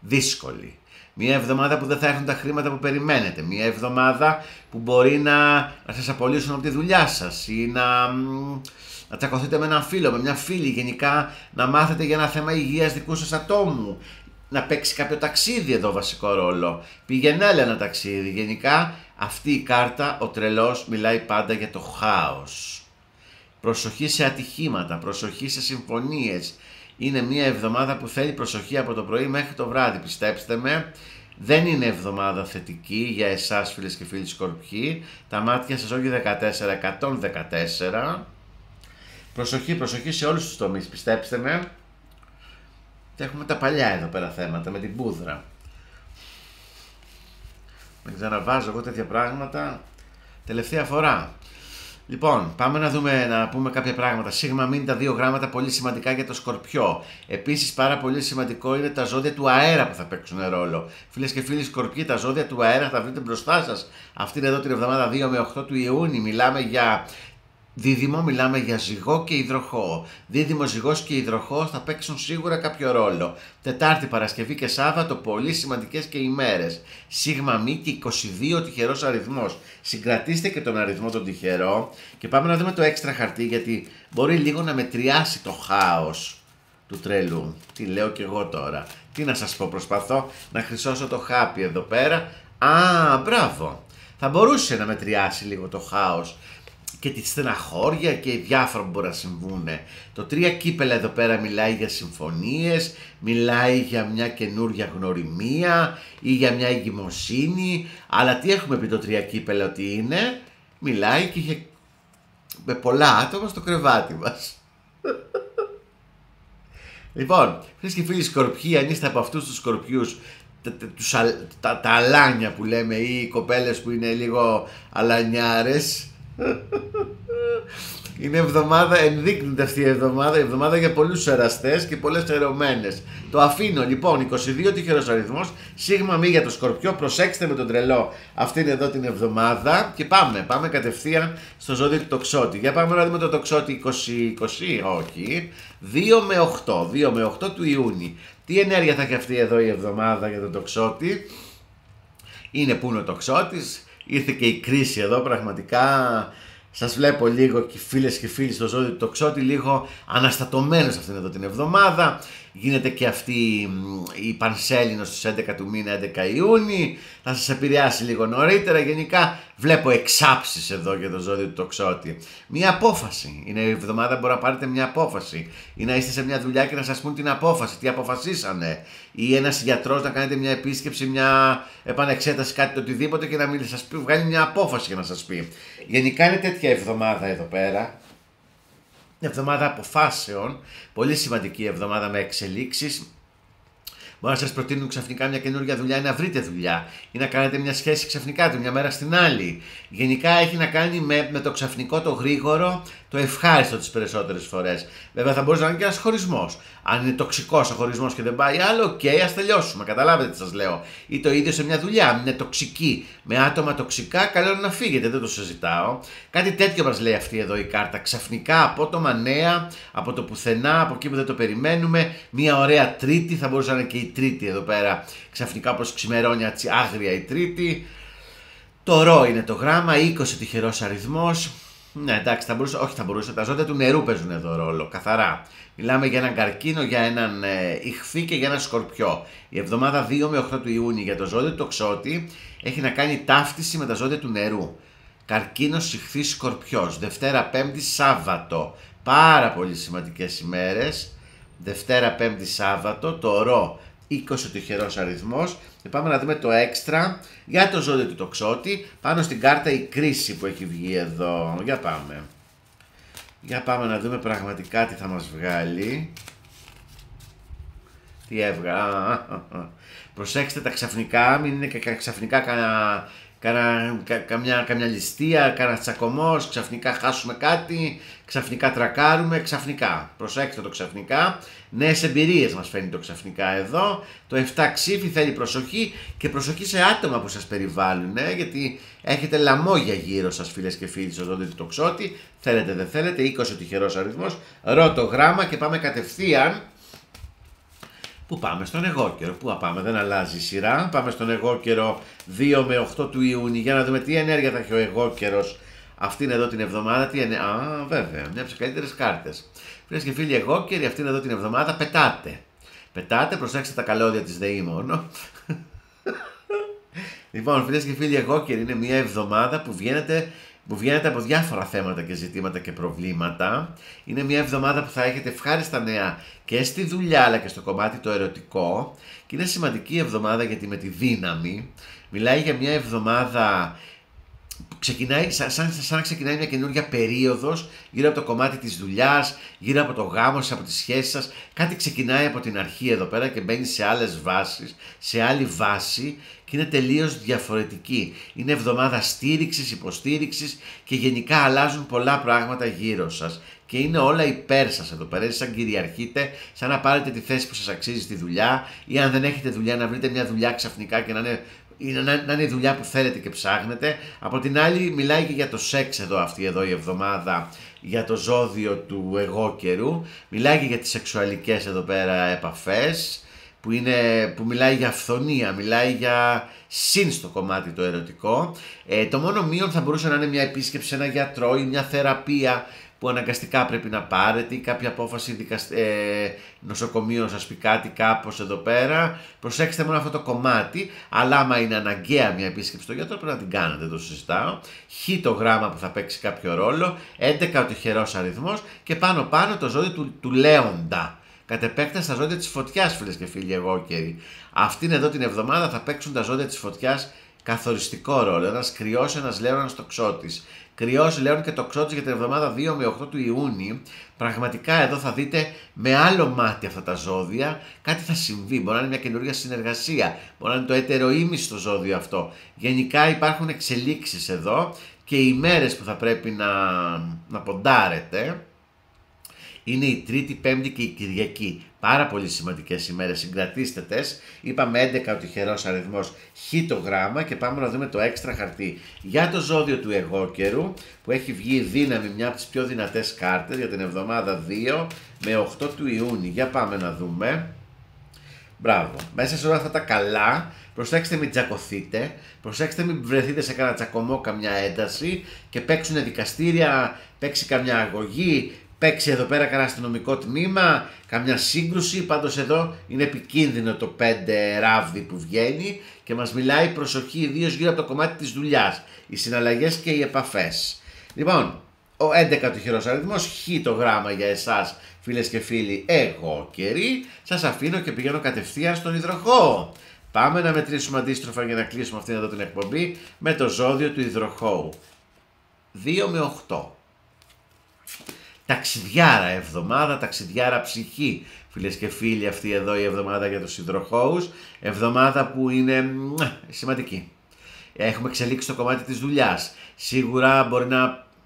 δύσκολη. Μια εβδομάδα που δεν θα έρθουν τα χρήματα που περιμένετε. Μια εβδομάδα που μπορεί να σας απολύσουν από τη δουλειά σας ή να τσακωθείτε με έναν φίλο, με μια φίλη. Γενικά να μάθετε για ένα θέμα υγείας δικού σας ατόμου. Να παίξει κάποιο ταξίδι εδώ βασικό ρόλο. Πηγαινέλα ένα ταξίδι. Γενικά αυτή η κάρτα, ο τρελός, μιλάει πάντα για το χάος. Προσοχή σε ατυχήματα, προσοχή σε συμφωνίες. Είναι μια εβδομάδα που θέλει προσοχή από το πρωί μέχρι το βράδυ, πιστέψτε με. Δεν είναι εβδομάδα θετική για εσάς, φίλες και φίλοι Σκορπιοί. Τα μάτια σας, όχι 14, 114. Προσοχή σε όλους τους τομείς, πιστέψτε με. Έχουμε τα παλιά εδώ πέρα θέματα με την πούδρα. Δεν ξαναβάζω εγώ τέτοια πράγματα τελευταία φορά. Λοιπόν, πάμε να πούμε κάποια πράγματα. Σίγμα μην τα 2 γράμματα πολύ σημαντικά για το Σκορπιό. Επίσης, πάρα πολύ σημαντικό είναι τα ζώδια του αέρα που θα παίξουν ρόλο. Φίλες και φίλοι Σκορπιοί, τα ζώδια του αέρα θα βρείτε μπροστά σας. Αυτή είναι εδώ την εβδομάδα 2 με 8 του Ιούνιου. Μιλάμε για Δίδυμο, μιλάμε για Ζυγό και Υδροχόο. Δίδυμο, Ζυγός και Υδροχόος θα παίξουν σίγουρα κάποιο ρόλο. Τετάρτη, Παρασκευή και Σάββατο, πολύ σημαντικές και ημέρες. Σίγμα μη και 22 τυχερός αριθμός. Συγκρατήστε και τον αριθμό τον τυχερό και πάμε να δούμε το έξτρα χαρτί, γιατί μπορεί λίγο να μετριάσει το χάος του τρελού. Τι λέω κι εγώ τώρα. Τι να σας πω, προσπαθώ να χρυσώσω το χάπι εδώ πέρα. Μπράβο. Θα μπορούσε να μετριάσει λίγο το χάος και τη στεναχώρια και διάφορα που μπορεί να συμβούν. Το 3 κύπελα εδώ πέρα μιλάει για συμφωνίες, μιλάει για μια καινούρια γνωριμία ή για μια εγκυμοσύνη, αλλά τι έχουμε πει το 3 κύπελα ότι είναι? Μιλάει και με πολλά άτομα στο κρεβάτι μας. Λοιπόν, φίλες και φίλοι Σκορπιοί, αν είστε από αυτούς τους Σκορπιούς, τα αλάνια που λέμε, ή οι κοπέλες που είναι λίγο αλανιάρες, είναι εβδομάδα, ενδείκνυται αυτή η εβδομάδα για πολλούς εραστές και πολλές ερωμένες. Το αφήνω λοιπόν, 22 τυχερός αριθμός, σίγμα μη για το Σκορπιό, προσέξτε με τον τρελό αυτή είναι εδώ την εβδομάδα και πάμε κατευθείαν στο ζώδιο του Τοξότη. Για πάμε να δούμε το Τοξότη 20, όχι, 2 με 8 του Ιούνιου. Τι ενέργεια θα έχει αυτή εδώ η εβδομάδα για τον Τοξότη? Είναι που είναι ο Τοξότης, ήρθε και η κρίση εδώ πραγματικά Σας βλέπω λίγο και φίλες και φίλοι στο ζώδιο του τοξότη λίγο αναστατωμένος αυτήν εδώ την εβδομάδα. Γίνεται και αυτή η Πανσέλινος στις 11 του μήνα, 11 Ιούνιου. Θα σας επηρεάσει λίγο νωρίτερα. Γενικά βλέπω εξάψεις εδώ για το ζώδιο του τοξότη. Μια απόφαση. Είναι η εβδομάδα που μπορεί να πάρετε μια απόφαση. Ή να είστε σε μια δουλειά και να σας πούν την απόφαση, τι αποφασίσανε. Ή ένας γιατρός να κάνετε μια επίσκεψη, μια επανεξέταση, κάτι το οτιδήποτε και να σας πει, βγάλει μια απόφαση για να σας πει. Γενικά είναι τέτοια εβδομάδα εδώ πέρα. Εβδομάδα αποφάσεων, πολύ σημαντική εβδομάδα με εξελίξεις. Μπορεί να σας προτείνουν ξαφνικά μια καινούργια δουλειά ή να βρείτε δουλειά ή να κάνετε μια σχέση ξαφνικά τη μια μέρα στην άλλη. Γενικά έχει να κάνει με το ξαφνικό, το γρήγορο, το ευχάριστο τις περισσότερες φορές. Βέβαια θα μπορούσε να είναι και ένας χωρισμός. Αν είναι τοξικός ο χωρισμός και δεν πάει άλλο, οκ, ας τελειώσουμε. Καταλάβετε τι σας λέω. Ή το ίδιο σε μια δουλειά, αν είναι τοξική, με άτομα τοξικά, καλό είναι να φύγετε, δεν το συζητάω. Κάτι τέτοιο μας λέει αυτή εδώ η κάρτα. Ξαφνικά, απότομα νέα, από το πουθενά, από εκεί που δεν το περιμένουμε. Μια ωραία Τρίτη, θα μπορούσε να είναι και η Τρίτη εδώ πέρα. Ξαφνικά, όπως ξημερώνει άγρια η Τρίτη. Το ρο είναι το γράμμα, 20 τυχερός αριθμός. Ναι, εντάξει, θα μπορούσε, τα ζώδια του νερού παίζουν εδώ ρόλο, καθαρά. Μιλάμε για έναν καρκίνο, για έναν ιχθύ και για έναν σκορπιό. Η εβδομάδα 2 με 8 του Ιούνιου για το ζώδιο του τοξότη έχει να κάνει ταύτιση με τα ζώδια του νερού. Καρκίνος, ιχθύς, σκορπιός. Δευτέρα, Πέμπτη, Σάββατο. Πάρα πολύ σημαντικές ημέρες. Δευτέρα, Πέμπτη, Σάββατο. Το ρο, 20 τυχερός αριθμός. Και πάμε να δούμε το έξτρα για το ζώδιο του τοξότη. Πάνω στην κάρτα η κρίση που έχει βγει εδώ. Για πάμε. Για πάμε να δούμε πραγματικά τι θα μας βγάλει. Τι έβγα. Προσέξτε τα ξαφνικά, μην είναι και ξαφνικά καμιά ληστεία, κανένα τσακωμός, ξαφνικά χάσουμε κάτι, ξαφνικά τρακάρουμε, ξαφνικά. Προσέξτε το ξαφνικά. Νέες εμπειρίες μας φαίνει το ξαφνικά εδώ. Το 7 ξύφι θέλει προσοχή και προσοχή σε άτομα που σας περιβάλλουν, γιατί έχετε λαμόγια γύρω σας, φίλες και φίλοι, στο ζώδιο του τοξότη. Θέλετε δεν θέλετε, 20 τυχερός αριθμός, ρο το γράμμα και πάμε κατευθείαν. Πού πάμε? Στον εγώ καιρο. Πού πάμε? Δεν αλλάζει η σειρά. Πάμε στον εγώ καιρο 2 με 8 του Ιούνιου για να δούμε τι ενέργεια θα έχει ο εγώ καιρος αυτήν εδώ την εβδομάδα. Α, βέβαια, μια από τις καλύτερες κάρτες. Φίλες και φίλοι, εγώ καιροι αυτήν εδώ την εβδομάδα πετάτε. Πετάτε, προσέξτε τα καλώδια της ΔΕΗ μόνο. Λοιπόν, φίλες και φίλοι, εγώ καιροι είναι μια εβδομάδα που βγαίνετε από διάφορα θέματα και ζητήματα και προβλήματα. Είναι μια εβδομάδα που θα έχετε ευχάριστα νέα και στη δουλειά αλλά και στο κομμάτι το ερωτικό. Και είναι σημαντική εβδομάδα γιατί με τη δύναμη μιλάει για μια εβδομάδα που ξεκινάει, σαν να ξεκινάει μια καινούργια περίοδος γύρω από το κομμάτι της δουλειάς, γύρω από το γάμο σας, από τις σχέσεις σας. Κάτι ξεκινάει από την αρχή εδώ πέρα και μπαίνει σε άλλες βάσεις, σε άλλη βάση και είναι τελείως διαφορετική. Είναι εβδομάδα στήριξης, υποστήριξης και γενικά αλλάζουν πολλά πράγματα γύρω σας. Και είναι όλα υπέρ σας εδώ πέρα, σαν κυριαρχείτε, σαν να πάρετε τη θέση που σας αξίζει στη δουλειά ή αν δεν έχετε δουλειά να βρείτε μια δουλειά ξαφνικά και να είναι η δουλειά που θέλετε και ψάχνετε. Από την άλλη μιλάει και για το σεξ εδώ αυτή εδώ η εβδομάδα, για το ζώδιο του εγώ καιρού. Μιλάει και για τις σεξουαλικές εδώ πέρα επαφές, που μιλάει για αυθονία, μιλάει για συν στο κομμάτι το ερωτικό. Το μόνο μείον θα μπορούσε να είναι μια επίσκεψη σε ένα γιατρό ή μια θεραπεία που αναγκαστικά πρέπει να πάρετε ή κάποια απόφαση νοσοκομείο να σας πει κάτι κάπως εδώ πέρα. Προσέξτε μόνο αυτό το κομμάτι, αλλά άμα είναι αναγκαία μια επίσκεψη στο γιατρό πρέπει να την κάνετε, δεν το συζητάω. Χ το γράμμα που θα παίξει κάποιο ρόλο, 11 ο τυχερός αριθμός και πάνω το ζώδιο του Λέοντα. Κατ' επέκταση τα ζώδια της φωτιάς, φίλες και φίλοι, εγώ καιροι. Αυτήν εδώ την εβδομάδα θα παίξουν τα ζώδια της φωτιάς καθοριστικό ρόλο. Ένας κρυός, ένας λέων, ένας τοξότης. Κρυός, λέων και τοξότης για την εβδομάδα 2 με 8 του Ιούνιου. Πραγματικά εδώ θα δείτε με άλλο μάτι αυτά τα ζώδια. Κάτι θα συμβεί. Μπορεί να είναι μια καινούργια συνεργασία. Μπορεί να είναι το έτερο ήμις στο ζώδιο αυτό. Γενικά υπάρχουν εξελίξεις εδώ και οι μέρες που θα πρέπει να ποντάρετε είναι η Τρίτη, Πέμπτη και η Κυριακή. Πάρα πολύ σημαντικές ημέρες, συγκρατήστε τες. Είπαμε 11 ο τυχερός αριθμός, χ το γράμμα και πάμε να δούμε το έξτρα χαρτί. Για το ζώδιο του εγώ καιρού που έχει βγει η δύναμη, μια από τις πιο δυνατές κάρτες για την εβδομάδα 2 με 8 του Ιούνιου. Για πάμε να δούμε. Μπράβο. Μέσα σε όλα αυτά τα καλά, προσέξτε μην τζακωθείτε, προσέξτε μην βρεθείτε σε κανένα τσακωμό, καμιά ένταση και παίξουν δικαστήρια, παίξει καμιά αγωγή, παίξει εδώ πέρα κανένα αστυνομικό τμήμα, καμιά σύγκρουση. Πάντως εδώ είναι επικίνδυνο το 5 ράβδι που βγαίνει και μας μιλάει προσοχή ιδίως γύρω από το κομμάτι της δουλειάς, οι συναλλαγές και οι επαφές. Λοιπόν, ο 11 τυχερός αριθμός, χ το γράμμα για εσάς φίλες και φίλοι, εγώ καιρή, σας αφήνω και πηγαίνω κατευθείαν στον υδροχόο. Πάμε να μετρήσουμε αντίστροφα για να κλείσουμε αυτήν εδώ την εκπομπή με το ζώδιο του υδροχόου. 2 με 8. Ταξιδιάρα εβδομάδα, ταξιδιάρα ψυχή, φίλες και φίλοι, αυτή εδώ η εβδομάδα για τους υδροχόους. Εβδομάδα που είναι σημαντική. Έχουμε εξελίξει το κομμάτι της δουλειάς. Σίγουρα μπορεί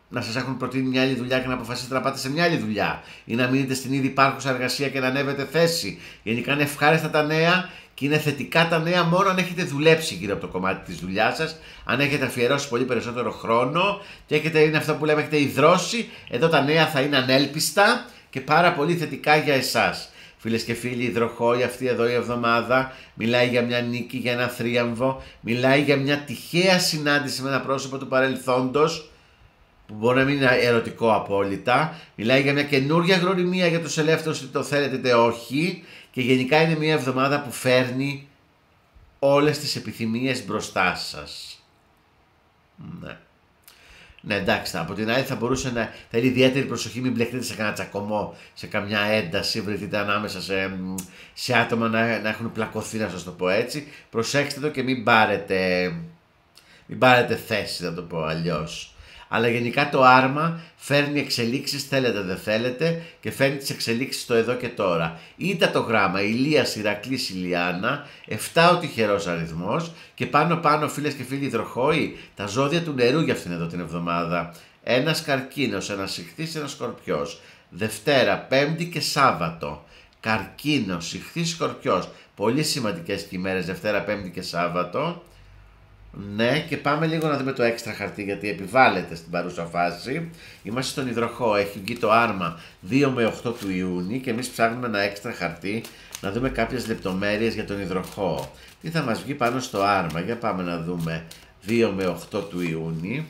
να σας έχουν προτείνει μια άλλη δουλειά και να αποφασίσετε να πάτε σε μια άλλη δουλειά. Ή να μείνετε στην ήδη υπάρχουσα εργασία και να ανέβετε θέση. Γενικά είναι ευχάριστα τα νέα και είναι θετικά τα νέα μόνο αν έχετε δουλέψει γύρω από το κομμάτι της δουλειάς σας. Αν έχετε αφιερώσει πολύ περισσότερο χρόνο και είναι αυτό που λέμε, έχετε υδρώσει. Εδώ τα νέα θα είναι ανέλπιστα και πάρα πολύ θετικά για εσάς. Φίλες και φίλοι, υδροχόοι, αυτή εδώ η εβδομάδα μιλάει για μια νίκη, για ένα θρίαμβο, μιλάει για μια τυχαία συνάντηση με ένα πρόσωπο του παρελθόντος, που μπορεί να μην είναι ερωτικό απόλυτα. Μιλάει για μια καινούργια γνωριμία για τους ελεύθερους, είτε το θέλετε είτε όχι. Και γενικά είναι μια εβδομάδα που φέρνει όλες τις επιθυμίες μπροστά σας. Ναι. Ναι, εντάξει, από την άλλη θα μπορούσε να θέλει ιδιαίτερη προσοχή, μην μπλεχτείτε σε κανένα τσακωμό, σε καμιά ένταση, βρεθείτε ανάμεσα σε άτομα να έχουν πλακωθεί, να σας το πω έτσι. Προσέξτε το και μην πάρετε θέση, να το πω αλλιώς. Αλλά γενικά το άρμα φέρνει εξελίξεις, θέλετε δεν θέλετε, και φέρνει τις εξελίξεις στο εδώ και τώρα. Ήτα το γράμμα, Ηλίας, Ηρακλής, Ηλιάνα, 7 ο τυχερός αριθμός και πάνω φίλες και φίλοι υδροχόοι, τα ζώδια του νερού για αυτήν εδώ την εβδομάδα. Ένας καρκίνος, ένας ιχθύς, ένας σκορπιός. Δευτέρα, Πέμπτη και Σάββατο. Καρκίνος, ιχθύς, σκορπιός. Πολύ σημαντικές και ημέρες, Δευτέρα, Πέμπτη και Σάββατο. Ναι, και πάμε λίγο να δούμε το έξτρα χαρτί, γιατί επιβάλλεται στην παρούσα φάση. Είμαστε στον υδροχόο, έχει βγει το άρμα 2 με 8 του Ιούνιου και εμείς ψάχνουμε ένα έξτρα χαρτί να δούμε κάποιες λεπτομέρειες για τον υδροχόο. Τι θα μας βγει πάνω στο άρμα, για πάμε να δούμε 2 με 8 του Ιούνιου.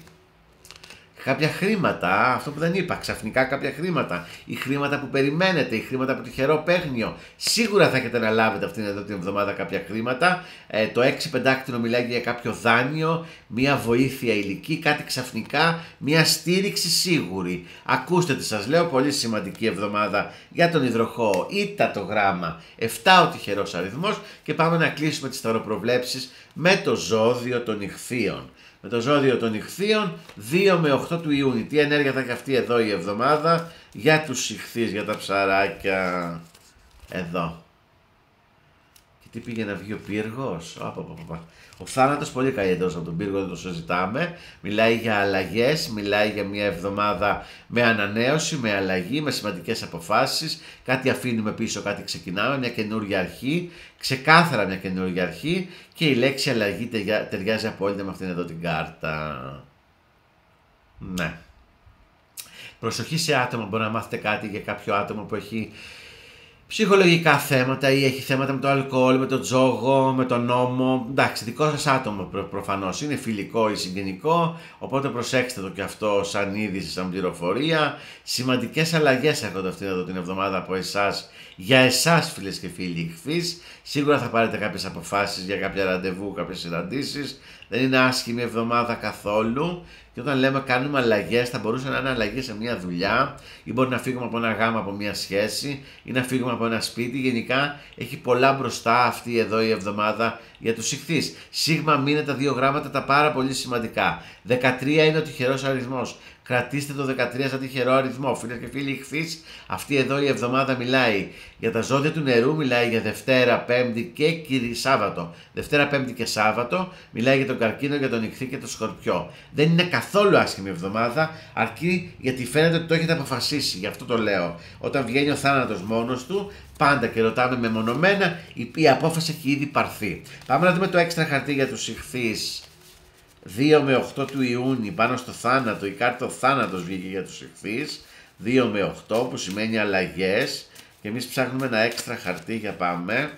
Κάποια χρήματα, αυτό που δεν είπα, ξαφνικά κάποια χρήματα, ή χρήματα που περιμένετε, ή χρήματα από τυχερό παίγνιο. Σίγουρα θα έχετε να λάβετε αυτήν εδώ την εβδομάδα κάποια χρήματα. Το 6 πεντάκτηνο μιλάει για κάποιο δάνειο, μια βοήθεια υλική, κάτι ξαφνικά, μια στήριξη σίγουρη. Ακούστε τι σας λέω, πολύ σημαντική εβδομάδα για τον υδροχόο. Ήτα το γράμμα, 7 ο τυχερός αριθμός και πάμε να κλείσουμε τις ταροπροβλέψεις με το ζώδιο των ιχθύων. Με το ζώδιο των ιχθύων 2 με 8 του Ιούνιου. Τι ενέργεια θα έχει αυτή εδώ η εβδομάδα για τους ιχθύες, για τα ψαράκια. Εδώ. Και τι πήγε να βγει ο πύργος. Ο θάνατος πολύ καλή εντός από τον πύργο, δεν το συζητάμε. Μιλάει για αλλαγές, μιλάει για μια εβδομάδα με ανανέωση, με αλλαγή, με σημαντικές αποφάσεις. Κάτι αφήνουμε πίσω, κάτι ξεκινάμε, μια καινούργια αρχή. Ξεκάθαρα μια καινούργια αρχή και η λέξη αλλαγή ταιριάζει απόλυτα με αυτήν εδώ την κάρτα. Ναι. Προσοχή σε άτομα, μπορεί να μάθετε κάτι για κάποιο άτομο που έχει ψυχολογικά θέματα ή έχει θέματα με το αλκοόλ, με το τζόγο, με τον νόμο. Εντάξει, δικό σας άτομο προφανώς είναι φιλικό ή συγγενικό, οπότε προσέξτε το και αυτό σαν είδηση, σαν πληροφορία. Σημαντικές αλλαγές έρχονται αυτήν εδώ την εβδομάδα από εσάς. Για εσάς φίλες και φίλοι ιχθύς, σίγουρα θα πάρετε κάποιες αποφάσεις για κάποια ραντεβού, κάποιες συναντήσεις. Δεν είναι άσχημη εβδομάδα καθόλου. Και όταν λέμε κάνουμε αλλαγές, θα μπορούσε να είναι αλλαγές σε μια δουλειά, ή μπορεί να φύγουμε από ένα γάμο, από μια σχέση, ή να φύγουμε από ένα σπίτι. Γενικά έχει πολλά μπροστά αυτή εδώ η εβδομάδα για τους ιχθύς. Σίγμα μείνε τα δύο γράμματα τα πάρα πολύ σημαντικά. 13 είναι ο τυχερός αριθμός. Κρατήστε το 13 σαν τυχερό αριθμό. Φίλες και φίλοι ιχθύς, αυτή εδώ η εβδομάδα μιλάει για τα ζώδια του νερού, μιλάει για Δευτέρα, Πέμπτη και Σάββατο. Δευτέρα, Πέμπτη και Σάββατο, μιλάει για τον καρκίνο, για τον ιχθύ και τον σκορπιό. Δεν είναι καθόλου άσχημη εβδομάδα, αρκεί γιατί φαίνεται ότι το έχετε αποφασίσει. Γι' αυτό το λέω. Όταν βγαίνει ο θάνατος μόνος του, πάντα και ρωτάμε μεμονωμένα, η απόφαση έχει ήδη πάρθει. Πάμε να δούμε το έξτρα χαρτί για τους ιχθύς. 2 με 8 του Ιούνιου, πάνω στο θάνατο, η κάρτα θάνατος βγήκε για τους ιχθύς. 2 με 8 που σημαίνει αλλαγές και εμείς ψάχνουμε ένα έξτρα χαρτί, για πάμε.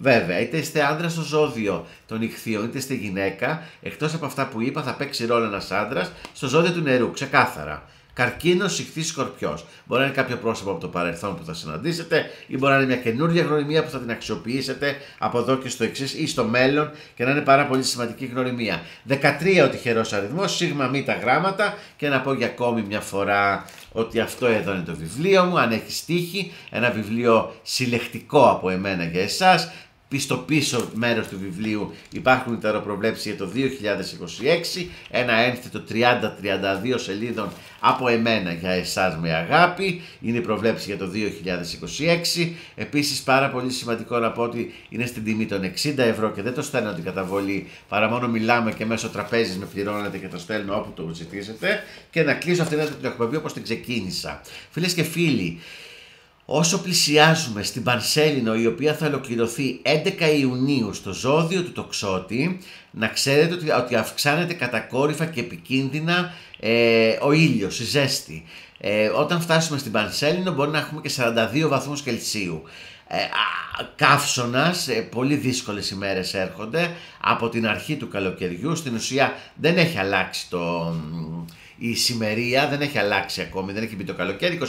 Βέβαια, είτε είστε άντρα στο ζώδιο των Ιχθύων, είτε είστε γυναίκα, εκτός από αυτά που είπα, θα παίξει ρόλο ένας άντρας στο ζώδιο του νερού, ξεκάθαρα. Καρκίνος, Ιχθύς, Σκορπιός. Μπορεί να είναι κάποιο πρόσωπο από το παρελθόν που θα συναντήσετε, ή μπορεί να είναι μια καινούργια γνωριμία που θα την αξιοποιήσετε από εδώ και στο εξής ή στο μέλλον και να είναι πάρα πολύ σημαντική γνωριμία. 13 ο τυχερός αριθμός, σίγμα μη τα γράμματα, και να πω για ακόμη μια φορά ότι αυτό εδώ είναι το βιβλίο μου, αν έχει τύχη, ένα βιβλίο συλλεκτικό από εμένα για εσάς. Στο πίσω μέρος του βιβλίου υπάρχουν οι ταροπροβλέψεις για το 2026, ένα ένθετο 30-32 σελίδων από εμένα για εσάς με αγάπη, είναι η προβλέψη για το 2026. Επίσης πάρα πολύ σημαντικό να πω ότι είναι στην τιμή των 60 ευρώ και δεν το στέλνω την καταβολή, παρά μόνο μιλάμε και μέσω τραπέζης με πληρώνετε και το στέλνω όπου το ζητήσετε. Και να κλείσω αυτήν την εκπομπή όπως την ξεκίνησα. Φίλες και φίλοι, όσο πλησιάζουμε στην Πανσέλινο, η οποία θα ολοκληρωθεί 11 Ιουνίου στο ζώδιο του Τοξότη, να ξέρετε ότι αυξάνεται κατακόρυφα και επικίνδυνα ο ήλιος, η ζέστη. Όταν φτάσουμε στην Πανσέλινο μπορεί να έχουμε και 42 βαθμούς Κελσίου. Καύσωνας, πολύ δύσκολες ημέρες έρχονται από την αρχή του καλοκαιριού. Στην ουσία δεν έχει αλλάξει η ησημερία, δεν έχει αλλάξει ακόμη, δεν έχει μπει το καλοκαίρι, 21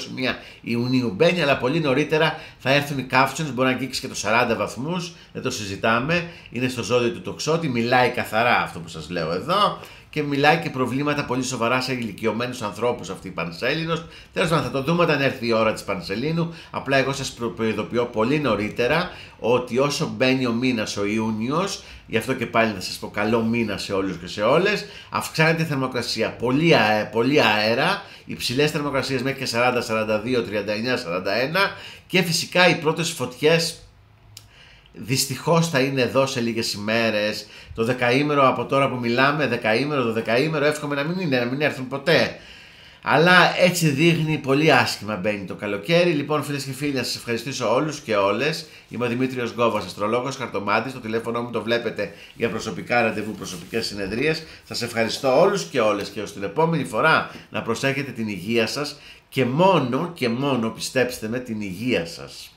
Ιουνίου μπαίνει, αλλά πολύ νωρίτερα θα έρθουν οι καύσωνες, μπορεί να αγγίξει και το 40 βαθμούς, δεν το συζητάμε, είναι στο ζώδιο του Τοξότη, μιλάει καθαρά αυτό που σας λέω εδώ και μιλάει και προβλήματα πολύ σοβαρά σε ηλικιωμένους ανθρώπους αυτή η Πανσέλινος. Τέλος πάντων, θα το δούμε όταν έρθει η ώρα της Πανσελίνου. Απλά εγώ σας προειδοποιώ πολύ νωρίτερα ότι όσο μπαίνει ο μήνας ο Ιούνιος, γι' αυτό και πάλι θα σας πω καλό μήνα σε όλους και σε όλες, αυξάνεται η θερμοκρασία, πολύ αέρα, υψηλές θερμοκρασίες μέχρι και 40, 42, 39, 41 και φυσικά οι πρώτες φωτιές δυστυχώς θα είναι εδώ σε λίγες ημέρες. Το δεκαήμερο από τώρα που μιλάμε, το δεκαήμερο εύχομαι να μην έρθουν ποτέ. Αλλά έτσι δείχνει, πολύ άσχημα μπαίνει το καλοκαίρι. Λοιπόν, φίλες και φίλοι, να σας ευχαριστήσω όλους και όλες. Είμαι ο Δημήτριος Γκόβας, αστρολόγος, χαρτομάτης. Το τηλέφωνο μου το βλέπετε για προσωπικά ραντεβού, προσωπικές συνεδρίες. Σας ευχαριστώ όλους και όλες και ως την επόμενη φορά να προσέχετε την υγεία σας και μόνο πιστέψτε με, την υγεία σας.